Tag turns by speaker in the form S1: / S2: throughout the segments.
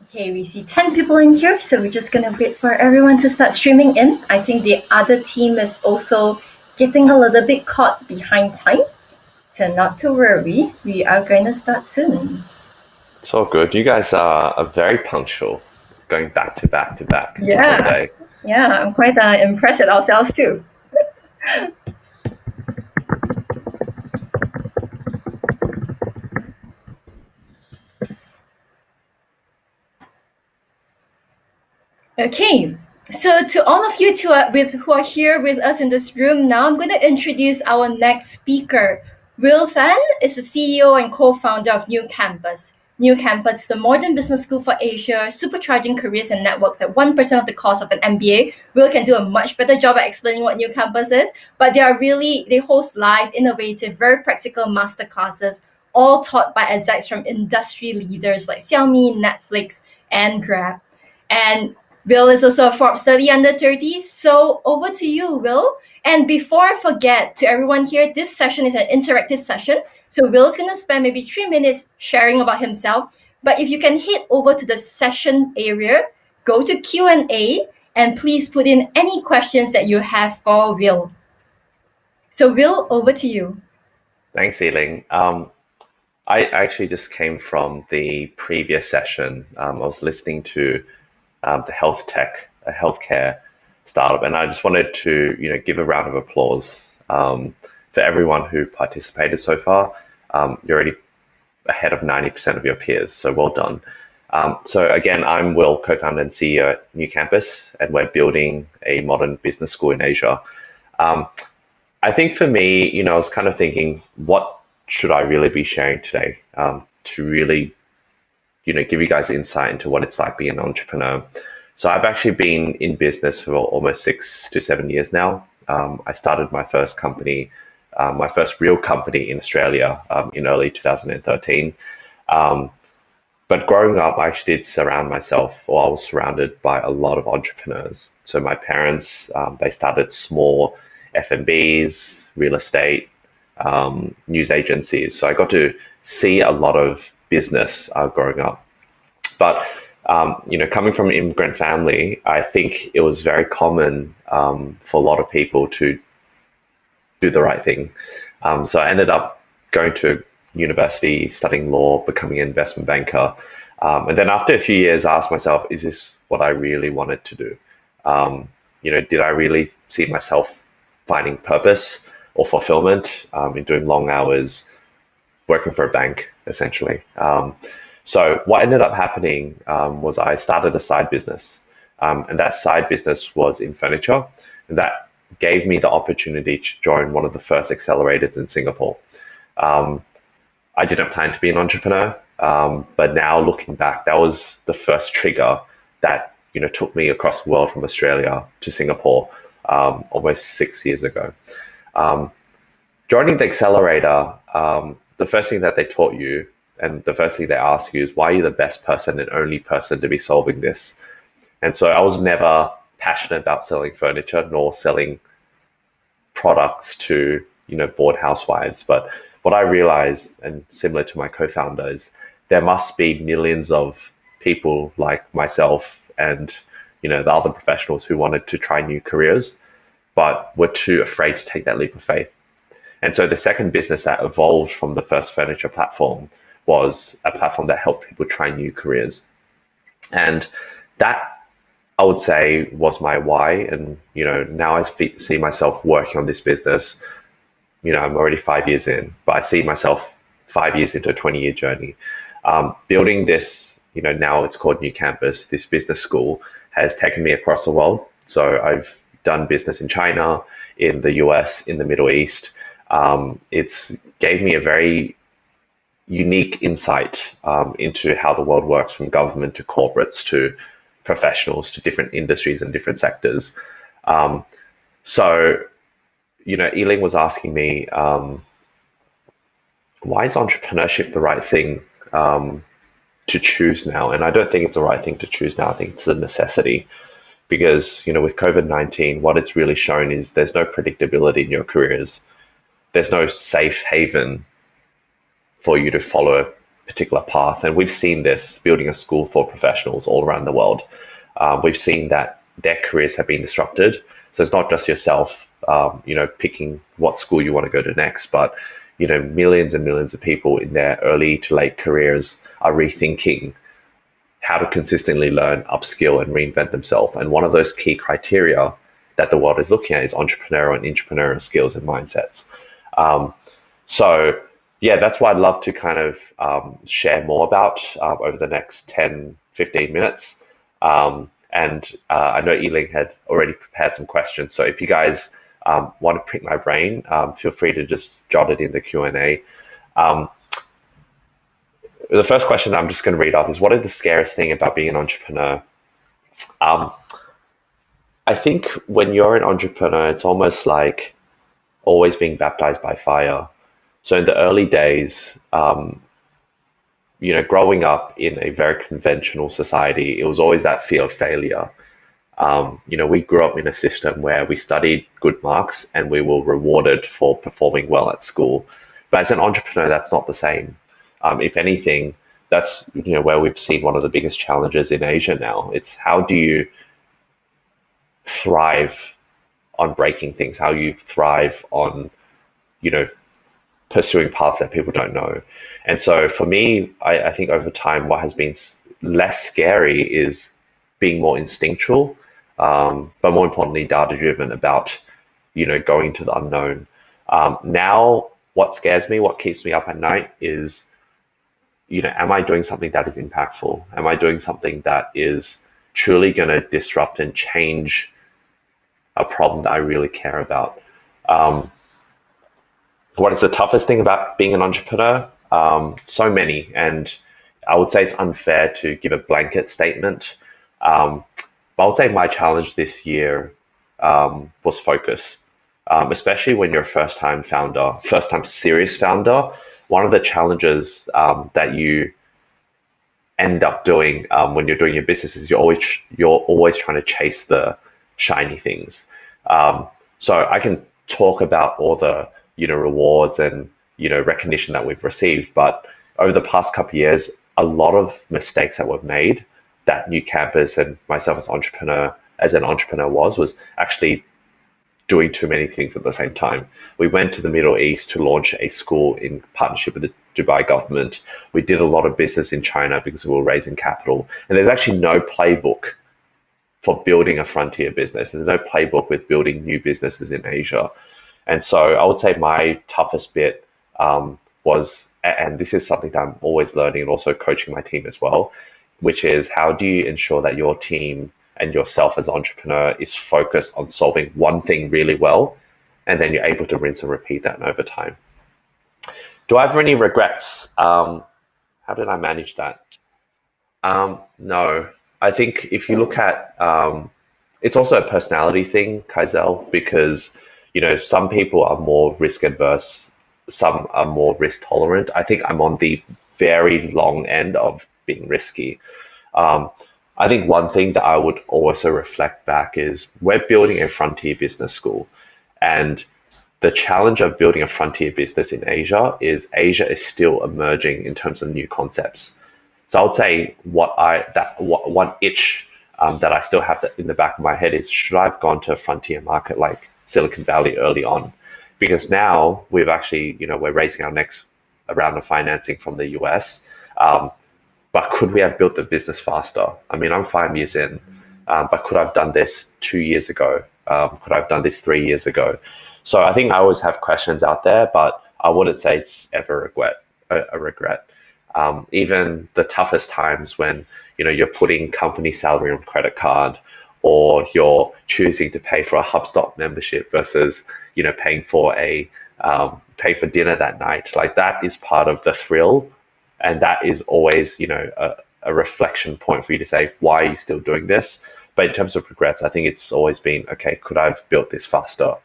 S1: Okay, we see 10 people in here, so we're just gonna wait for everyone to start streaming in. I think the other team is also getting a little bit caught behind time. So not to worry, we are going to start soon.
S2: It's all good. You guys are very punctual, going back to back to back the whole
S1: Yeah,
S2: day.
S1: yeah, I'm quite impressed at ourselves too. Okay, so to all of you who are here with us in this room now, I'm going to introduce our next speaker. Will Fan is the CEO and co-founder of NewCampus. NewCampus is a modern business school for Asia, supercharging careers and networks at 1% of the cost of an MBA. Will can do a much better job at explaining what NewCampus is, but they host live, innovative, very practical masterclasses, all taught by execs from industry leaders like Xiaomi, Netflix, and Grab. And Will is also a Forbes 30 under 30. So over to you, Will. And before I forget, to everyone here, this session is an interactive session. So Will's going to spend maybe 3 minutes sharing about himself. But if you can hit over to the session area, go to Q&A, and please put in any questions that you have for Will. So Will, over to you.
S2: Thanks, Eling. I actually just came from the previous session. I was listening to the health tech, a healthcare startup, and I just wanted to, give a round of applause for everyone who participated so far. You're already ahead of 90% of your peers, so well done. So again, I'm Will, co-founder and CEO at NewCampus, and we're building a modern business school in Asia. I think for me, I was kind of thinking, what should I really be sharing today to really, give you guys insight into what it's like being an entrepreneur. So I've actually been in business for almost 6 to 7 years now. I started my first company, my first real company in Australia in early 2013. But growing up, I actually did surround myself, or I was surrounded by a lot of entrepreneurs. So my parents, they started small F&Bs, real estate, news agencies. So I got to see a lot of business growing up. But coming from an immigrant family, I think it was very common for a lot of people to do the right thing. So I ended up going to university, studying law, becoming an investment banker. And then after a few years, I asked myself, is this what I really wanted to do? Did I really see myself finding purpose or fulfillment in doing long hours, working for a bank, essentially? So what ended up happening was I started a side business. And that side business was in furniture. And that gave me the opportunity to join one of the first accelerators in Singapore. I didn't plan to be an entrepreneur, but now looking back, that was the first trigger that took me across the world from Australia to Singapore almost 6 years ago. Joining the accelerator, the first thing that they taught you and the first thing they ask you is, why are you the best person and only person to be solving this? And so I was never passionate about selling furniture nor selling products to bored housewives. But what I realized, and similar to my co-founder, is there must be millions of people like myself and the other professionals who wanted to try new careers, but were too afraid to take that leap of faith. And so the second business that evolved from the first furniture platform was a platform that helped people try new careers. And that, I would say, was my why. And, now I see myself working on this business. I'm already 5 years in, but I see myself 5 years into a 20-year journey. Building this, now it's called NewCampus, this business school, has taken me across the world. So I've done business in China, in the US, in the Middle East. It's gave me a very unique insight into how the world works, from government to corporates to professionals to different industries and different sectors. So, Eling was asking me, why is entrepreneurship the right thing to choose now? And I don't think it's the right thing to choose now. I think it's a necessity because, with COVID-19, what it's really shown is there's no predictability in your careers. There's no safe haven for you to follow particular path. And we've seen this building a school for professionals all around the world. We've seen that their careers have been disrupted. So it's not just yourself, picking what school you want to go to next, but millions and millions of people in their early to late careers are rethinking how to consistently learn, upskill, and reinvent themselves. And one of those key criteria that the world is looking at is entrepreneurial and intrapreneurial skills and mindsets. So yeah, that's what I'd love to kind of share more about over the next 10, 15 minutes. And I know Eling had already prepared some questions. So if you guys want to pick my brain, feel free to just jot it in the Q&A. The first question I'm just going to read off is, what is the scariest thing about being an entrepreneur? I think when you're an entrepreneur, it's almost like always being baptized by fire. So in the early days, growing up in a very conventional society, it was always that fear of failure. We grew up in a system where we studied good marks and we were rewarded for performing well at school. But as an entrepreneur, that's not the same. If anything, that's where we've seen one of the biggest challenges in Asia now. It's how do you thrive on breaking things? How you thrive on, pursuing paths that people don't know. And so for me, I think over time, what has been less scary is being more instinctual, but more importantly, data-driven about, going to the unknown. Now, what scares me, what keeps me up at night is, am I doing something that is impactful? Am I doing something that is truly going to disrupt and change a problem that I really care about? What is the toughest thing about being an entrepreneur? So many, and I would say it's unfair to give a blanket statement. But I would say my challenge this year was focus, especially when you're a first-time founder, first-time serious founder. One of the challenges that you end up doing when you're doing your business is you're always trying to chase the shiny things. So I can talk about all the rewards and recognition that we've received, but over the past couple of years, a lot of mistakes that we've made, that NewCampus and myself as an entrepreneur was actually doing too many things at the same time. We went to the Middle East to launch a school in partnership with the Dubai government. We did a lot of business in China because we were raising capital, and there's actually no playbook for building a frontier business. There's no playbook with building new businesses in Asia. And so I would say my toughest bit was, and this is something that I'm always learning and also coaching my team as well, which is how do you ensure that your team and yourself as an entrepreneur is focused on solving one thing really well, and then you're able to rinse and repeat that over time. Do I have any regrets? How did I manage that? No. I think if you look at, it's also a personality thing, Kaizel, because some people are more risk adverse, some are more risk tolerant. I think I'm on the very long end of being risky. I think one thing that I would also reflect back is we're building a frontier business school, and the challenge of building a frontier business in Asia is still emerging in terms of new concepts. So I would say one itch that I still have in the back of my head is, should I have gone to a frontier market like Silicon Valley early on? Because now we've actually, we're raising our next round of financing from the US. But could we have built the business faster? I mean, I'm 5 years in, but could I have done this 2 years ago? Could I have done this 3 years ago? So I think I always have questions out there, but I wouldn't say it's ever a regret. Even the toughest times when, you're putting company salary on credit card, or you're choosing to pay for a HubSpot membership versus, paying for dinner that night, like that is part of the thrill. And that is always, a reflection point for you to say, why are you still doing this? But in terms of regrets, I think it's always been, okay, could I have built this faster?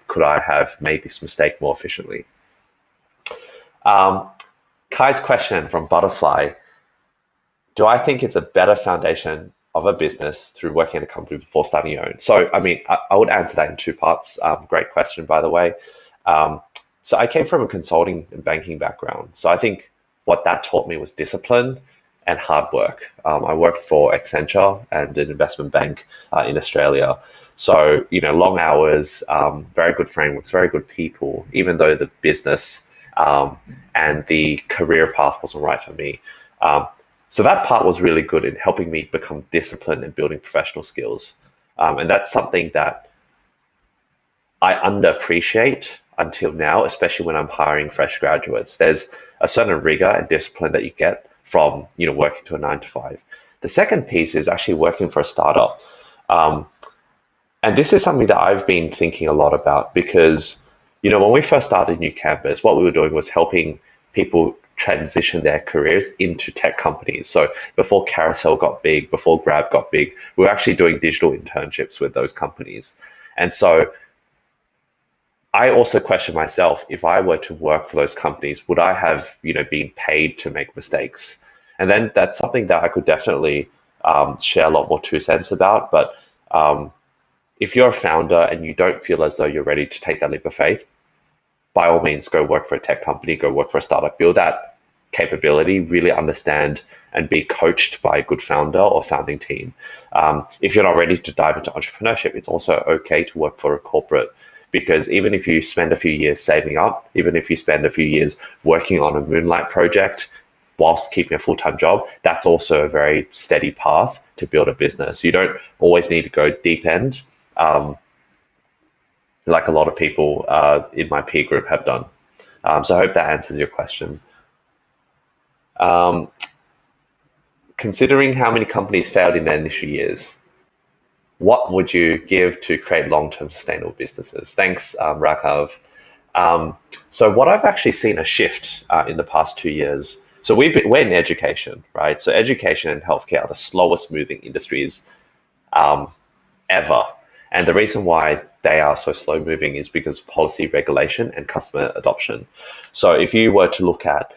S2: Could I have made this mistake more efficiently? Kai's question from Butterfly: do I think it's a better foundation of a business through working in a company before starting your own? So, I mean, I would answer that in two parts. Great question, by the way. So I came from a consulting and banking background. So I think what that taught me was discipline and hard work. I worked for Accenture and an investment bank in Australia. So, long hours, very good frameworks, very good people, even though the business and the career path wasn't right for me. So that part was really good in helping me become disciplined and building professional skills. And that's something that I underappreciate until now, especially when I'm hiring fresh graduates. There's a certain rigor and discipline that you get from working to a 9 to 5. The second piece is actually working for a startup. And this is something that I've been thinking a lot about because, when we first started NewCampus, what we were doing was helping people transition their careers into tech companies. So before Carousel got big, before Grab got big, we were actually doing digital internships with those companies. And so I also question myself, if I were to work for those companies, would I have, been paid to make mistakes? And then that's something that I could definitely share a lot more 2 cents about. But if you're a founder and you don't feel as though you're ready to take that leap of faith, by all means, go work for a tech company, go work for a startup, build that capability, really understand and be coached by a good founder or founding team. If you're not ready to dive into entrepreneurship, it's also okay to work for a corporate, because even if you spend a few years saving up, even if you spend a few years working on a moonlight project whilst keeping a full-time job, that's also a very steady path to build a business. You don't always need to go deep end, like a lot of people in my peer group have done. So I hope that answers your question. Considering how many companies failed in their initial years, what would you give to create long-term sustainable businesses? Thanks, Rakav. So what I've actually seen a shift in the past 2 years. So we're in education, right? So education and healthcare are the slowest moving industries ever. And the reason why they are so slow moving is because of policy regulation and customer adoption. So if you were to look at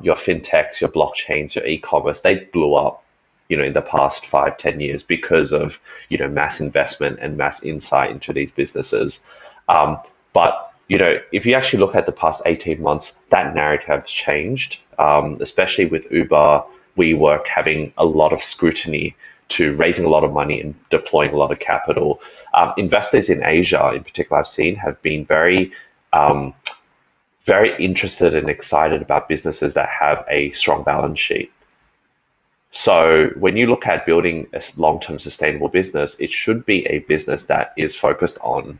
S2: your fintechs, your blockchains, your e-commerce, they blew up, in the past 5-10 years because of, mass investment and mass insight into these businesses. But if you actually look at the past 18 months, that narrative has changed, especially with Uber, WeWork having a lot of scrutiny to raising a lot of money and deploying a lot of capital. Investors in Asia, in particular, I've seen have been very, very interested and excited about businesses that have a strong balance sheet. So when you look at building a long-term sustainable business, it should be a business that is focused on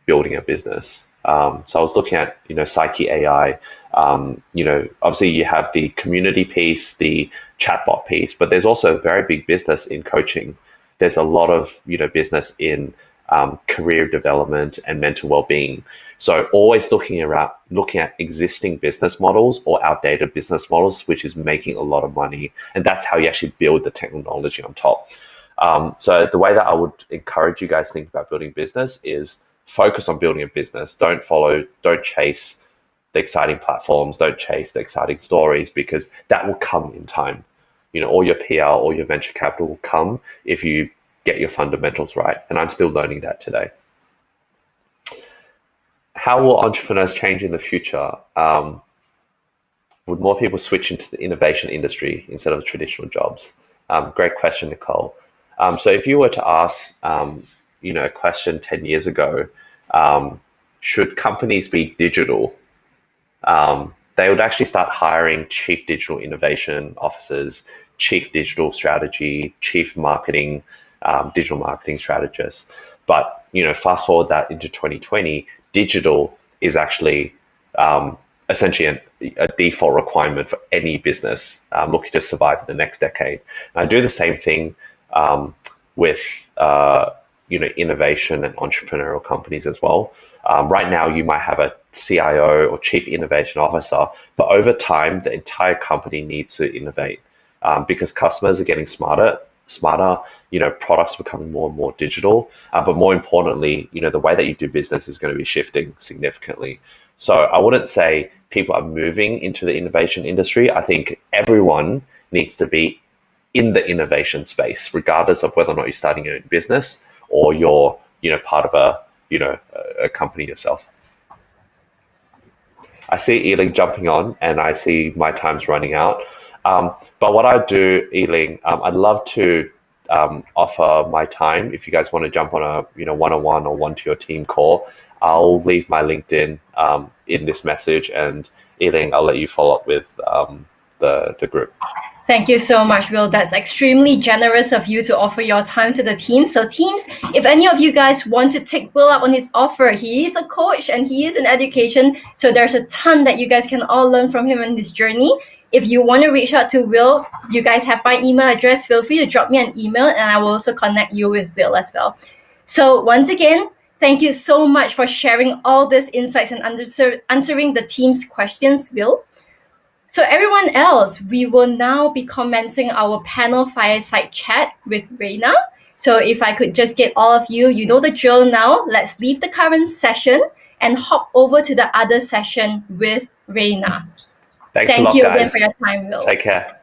S2: building a business. So I was looking at, Psyche AI. Obviously you have the community piece, the chatbot piece, but there's also a very big business in coaching. There's a lot of, business in career development and mental well-being. So always looking at existing business models or outdated business models, which is making a lot of money. And that's how you actually build the technology on top. So the way that I would encourage you guys to think about building business is focus on building a business. Don't chase the exciting platforms, don't chase the exciting stories, because that will come in time. All your PR, all your venture capital will come if you get your fundamentals right. And I'm still learning that today. How will entrepreneurs change in the future? Would more people switch into the innovation industry instead of the traditional jobs? Great question, Nicole. So if you were to ask, a question 10 years ago, should companies be digital? They would actually start hiring chief digital innovation officers, chief digital strategy, chief marketing, digital marketing strategists. But, fast forward that into 2020, digital is actually essentially a default requirement for any business looking to survive in the next decade. And I do the same thing with innovation and entrepreneurial companies as well. Right now, you might have a CIO or chief innovation officer, but over time, the entire company needs to innovate because customers are getting smarter, products are becoming more and more digital. But more importantly, the way that you do business is going to be shifting significantly. So I wouldn't say people are moving into the innovation industry. I think everyone needs to be in the innovation space, regardless of whether or not you're starting your own business or you're, part of a company yourself. I see Ealing jumping on, and I see my time's running out. But what I do, Ealing, I'd love to offer my time if you guys want to jump on a one-on-one or one to your team call. I'll leave my LinkedIn in this message, and Ealing, I'll let you follow up with the group.
S1: Thank you so much, Will. That's extremely generous of you to offer your time to the team. So teams, if any of you guys want to take Will up on his offer, he is a coach and he is in education. So there's a ton that you guys can all learn from him in this journey. If you want to reach out to Will, you guys have my email address. Feel free to drop me an email and I will also connect you with Will as well. So once again, thank you so much for sharing all these insights and answering the team's questions, Will. So everyone else, we will now be commencing our panel fireside chat with Reina. So if I could just get all of you, you know the drill now. Let's leave the current session and hop over to the other session with Reina.
S2: Thanks a lot,
S1: Thank you
S2: guys.
S1: again for your time, Will.
S2: Take care.